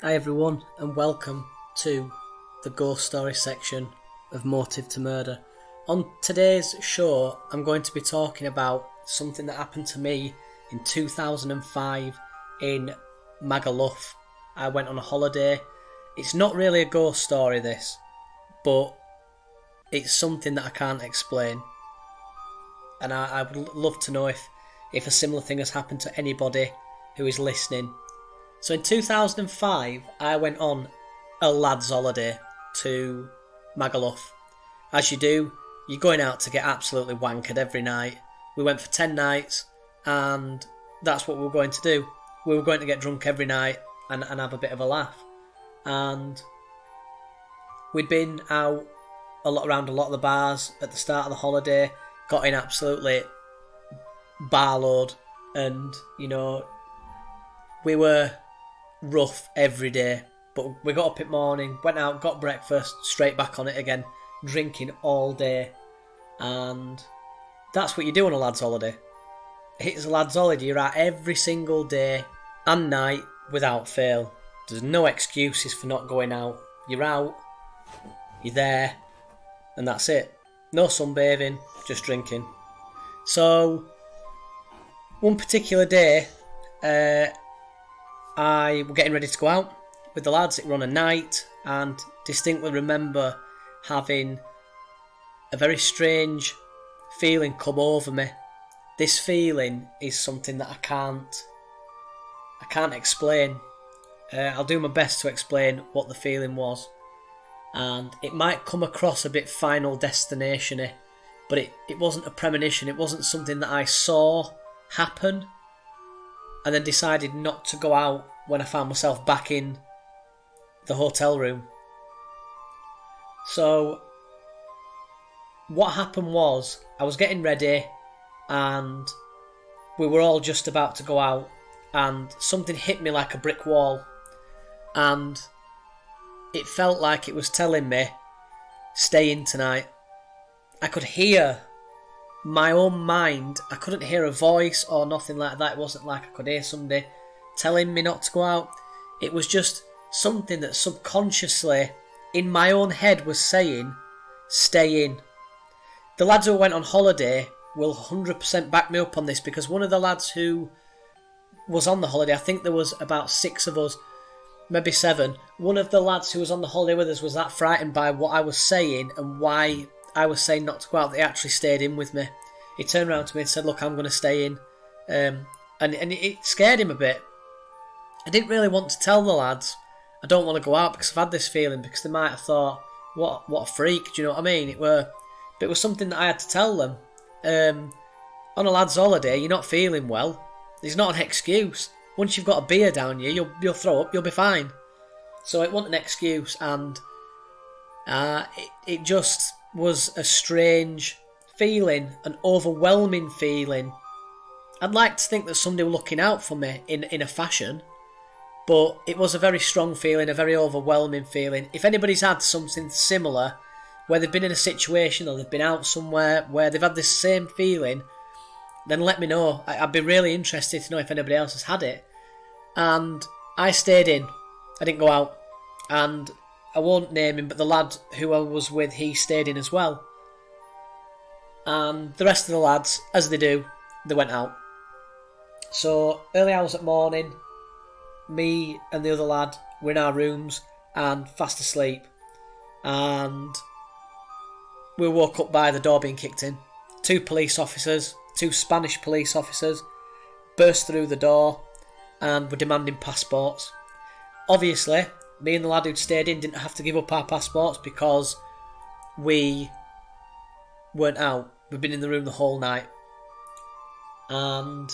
Hi everyone, and welcome to the ghost story section of Motive to Murder. On today's show, I'm going to be talking about something that happened to me in 2005 in Magaluf. I went on a holiday. It's not really a ghost story, this, but it's something that I can't explain. And I would love to know if a similar thing has happened to anybody who is listening. So in 2005, I went on a lad's holiday to Magaluf. As you do, you're going out to get absolutely wankered every night. We went for 10 nights, and that's what we were going to do. We were going to get drunk every night and have a bit of a laugh. And we'd been out around a lot of the bars at the start of the holiday, got in absolutely barload, and, we were rough every day, but we got up in the morning, went out, got breakfast, straight back on it again, drinking all day. And that's what you do on a lad's holiday. It's a lad's holiday. You're out every single day and night without fail. There's no excuses for not going out. You're out, you're there, and that's it. No sunbathing, just drinking. So one particular day, I was getting ready to go out with the lads. It was on a night, and distinctly remember having a very strange feeling come over me. This feeling is something that I can't explain. I'll do my best to explain what the feeling was, and it might come across a bit Final Destination-y, but it wasn't a premonition. It wasn't something that I saw happen and then decided not to go out when I found myself back in the hotel room. So what happened was, I was getting ready and we were all just about to go out, and something hit me like a brick wall, and it felt like it was telling me, stay in tonight. I could hear my own mind. I couldn't hear a voice or nothing like that. It wasn't like I could hear somebody telling me not to go out. It was just something that subconsciously in my own head was saying, stay in. The lads who went on holiday will 100% back me up on this, because one of the lads who was on the holiday, I think there was about 6 of us, maybe 7. One of the lads who was on the holiday with us was that frightened by what I was saying and why I was saying not to go out, they actually stayed in with me. He turned around to me and said, look, I'm going to stay in. And it scared him a bit. I didn't really want to tell the lads I don't want to go out because I've had this feeling, because they might have thought, what a freak, do you know what I mean? But it was something that I had to tell them. On a lad's holiday, you're not feeling well. There's not an excuse. Once you've got a beer down you, you'll throw up, you'll be fine. So it wasn't an excuse, and it just was a strange feeling, an overwhelming feeling. I'd like to think that somebody were looking out for me in a fashion, but it was a very strong feeling, a very overwhelming feeling. If anybody's had something similar, where they've been in a situation or they've been out somewhere where they've had this same feeling, then let me know. I'd be really interested to know if anybody else has had it. And I stayed in. I didn't go out. And I won't name him, but the lad who I was with, he stayed in as well. And the rest of the lads, as they do, they went out. So early hours at morning, me and the other lad were in our rooms and fast asleep. And we were woke up by the door being kicked in. 2 police officers, 2 Spanish police officers, burst through the door and were demanding passports. Obviously, me and the lad who'd stayed in didn't have to give up our passports because we weren't out. We'd been in the room the whole night. And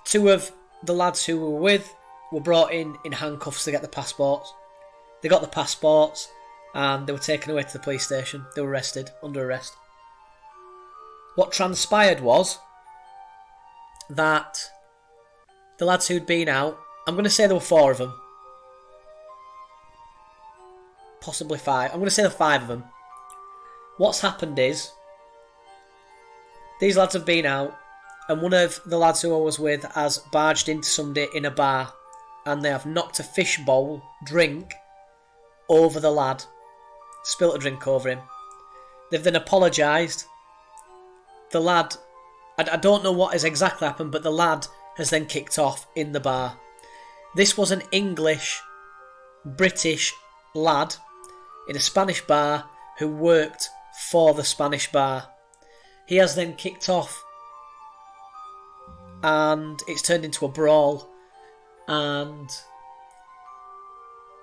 2 of the lads who we were with were brought in handcuffs to get the passports. They got the passports and they were taken away to the police station. They were arrested, under arrest. What transpired was that the lads who'd been out, I'm going to say there were 4 of them, possibly 5. I'm going to say there were 5 of them. What's happened is, these lads have been out, and one of the lads who I was with has barged into somebody in a bar and they have knocked a fish bowl drink over the lad, spilt a drink over him. They've then apologised. The lad, I don't know what has exactly happened, but the lad has then kicked off in the bar. This was an English, British lad in a Spanish bar who worked for the Spanish bar. He has then kicked off and it's turned into a brawl, and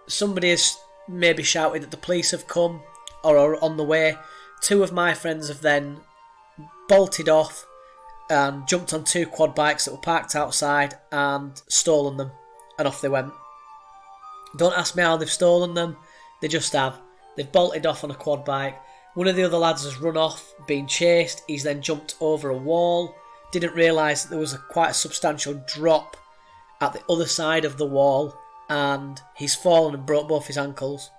somebody has maybe shouted that the police have come or are on the way. Two of my friends have then bolted off and jumped on 2 quad bikes that were parked outside and stolen them, and off they went. Don't ask me how they've stolen them, they just have. They've bolted off on a quad bike. One of the other lads has run off, been chased. He's then jumped over a wall. Didn't realise that there was quite a substantial drop at the other side of the wall, and he's fallen and broke both his ankles.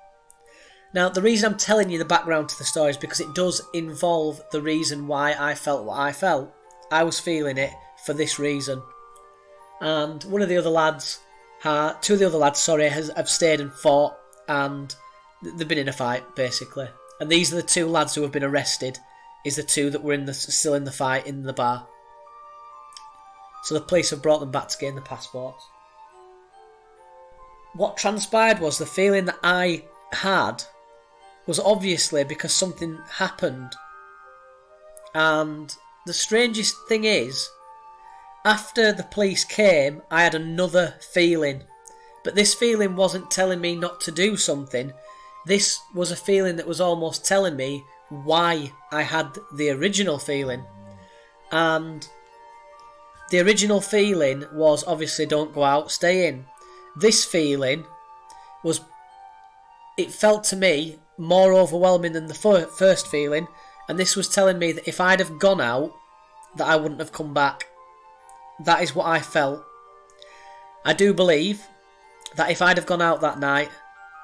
Now, the reason I'm telling you the background to the story is because it does involve the reason why I felt what I felt. I was feeling it for this reason. And two of the other lads, have stayed and fought, and they've been in a fight, basically. And these are the 2 lads who have been arrested, is the 2 that were still in the fight in the bar. So the police have brought them back to gain the passports. What transpired was the feeling that I had was obviously because something happened. And the strangest thing is, after the police came, I had another feeling. But this feeling wasn't telling me not to do something. This was a feeling that was almost telling me why I had the original feeling. And the original feeling was obviously don't go out, stay in. This feeling was, it felt to me more overwhelming than the first feeling, and this was telling me that if I'd have gone out, that I wouldn't have come back. That is what I felt. I do believe that if I'd have gone out that night,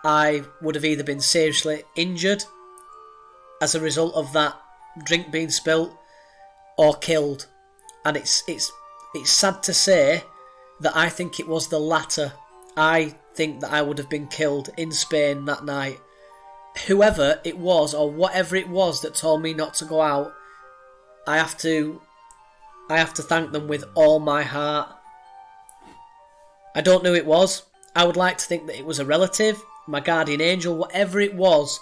I would have either been seriously injured as a result of that drink being spilt, or killed. And it's sad to say that I think it was the latter. I think that I would have been killed in Spain that night. Whoever it was, or whatever it was that told me not to go out, I have to thank them with all my heart. I don't know who it was. I would like to think that it was a relative, my guardian angel, whatever it was,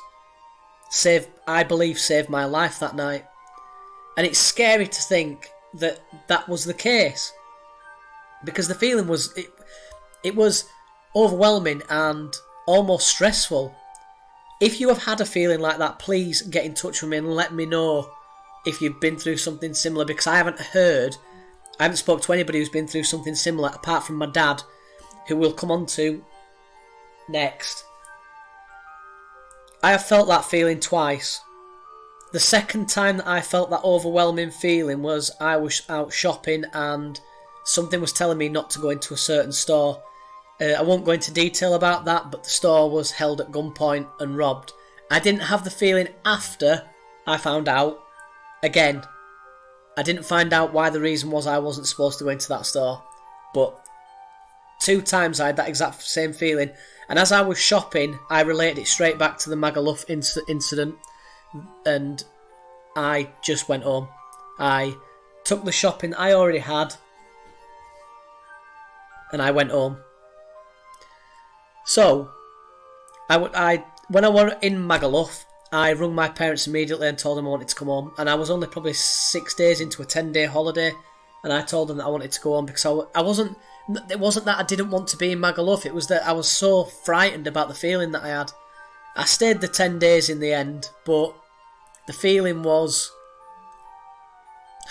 I believe saved my life that night. And it's scary to think that that was the case, because the feeling was, it was overwhelming and almost stressful. If you have had a feeling like that, please get in touch with me and let me know if you've been through something similar, because I haven't spoke to anybody who's been through something similar apart from my dad, who we'll come on to next. I have felt that feeling twice. The second time that I felt that overwhelming feeling was I was out shopping and something was telling me not to go into a certain store. I won't go into detail about that, but the store was held at gunpoint and robbed. I didn't have the feeling after I found out. Again, I didn't find out why the reason was I wasn't supposed to go into that store. But 2 times I had that exact same feeling. And as I was shopping, I related it straight back to the Magaluf incident. And I just went home. I took the shopping I already had, and I went home. So, when I was in Magaluf, I rung my parents immediately and told them I wanted to come home. And I was only probably 6 days into a 10-day holiday, and I told them that I wanted to go home because I wasn't. It wasn't that I didn't want to be in Magaluf. It was that I was so frightened about the feeling that I had. I stayed the 10 days in the end, but the feeling was,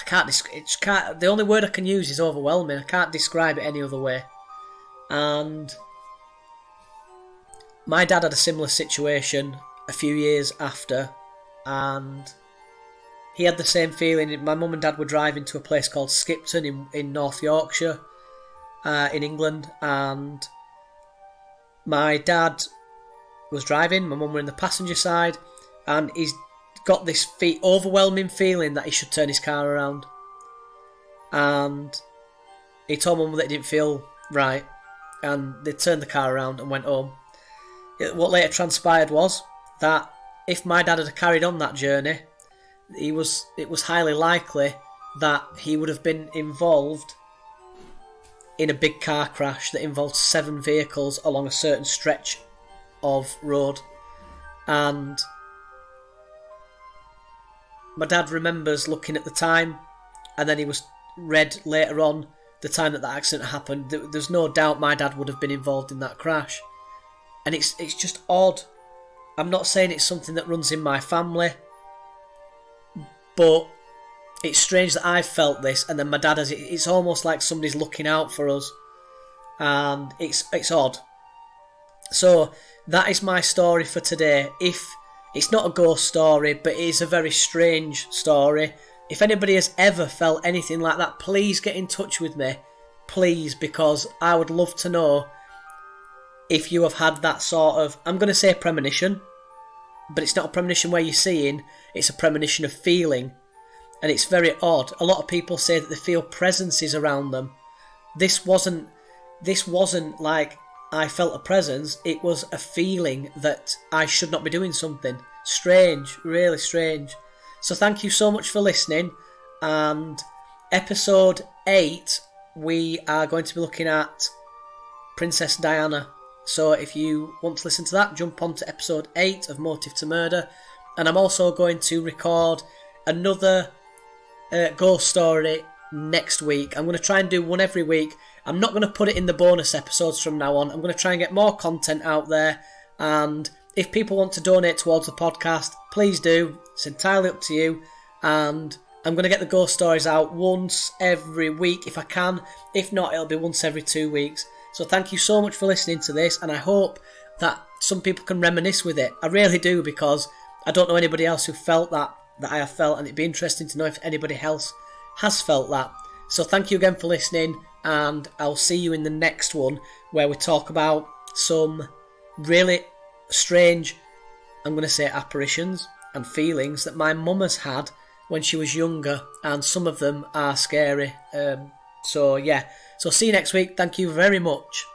the only word I can use is overwhelming. I can't describe it any other way. And my dad had a similar situation a few years after, and he had the same feeling. My mum and dad were driving to a place called Skipton in North Yorkshire, in England, and my dad was driving, my mum were in the passenger side, and he's got this overwhelming feeling that he should turn his car around. And he told mum that it didn't feel right. and they turned the car around and went home. What later transpired was that if my dad had carried on that journey, it was highly likely that he would have been involved in a big car crash that involved 7 vehicles along a certain stretch of road. And my dad remembers looking at the time, and then he was read later on the time that accident happened. There's no doubt my dad would have been involved in that crash. And it's just odd. I'm not saying it's something that runs in my family, but it's strange that I've felt this, and then my dad has it. It's almost like somebody's looking out for us, and it's odd. So that is my story for today. If it's not a ghost story, but it is a very strange story. If anybody has ever felt anything like that, please get in touch with me, please, because I would love to know if you have had that sort of, I'm going to say premonition, but it's not a premonition where you're seeing, it's a premonition of feeling. And it's very odd. A lot of people say that they feel presences around them. This wasn't like I felt a presence. It was a feeling that I should not be doing something. Strange, really strange. So thank you so much for listening. And episode 8, we are going to be looking at Princess Diana. So if you want to listen to that, jump on to episode 8 of Motive to Murder. And I'm also going to record another ghost story next week. I'm going to try and do one every week. I'm not going to put it in the bonus episodes from now on. I'm going to try and get more content out there. And if people want to donate towards the podcast, please do. It's entirely up to you. And I'm going to get the ghost stories out once every week if I can. If not, it'll be once every 2 weeks. So thank you so much for listening to this, and I hope that some people can reminisce with it. I really do, because I don't know anybody else who felt that I have felt, and it'd be interesting to know if anybody else has felt that. So thank you again for listening, and I'll see you in the next one, where we talk about some really strange, I'm going to say, apparitions and feelings that my mum has had when she was younger, and some of them are scary. So see you next week. Thank you very much.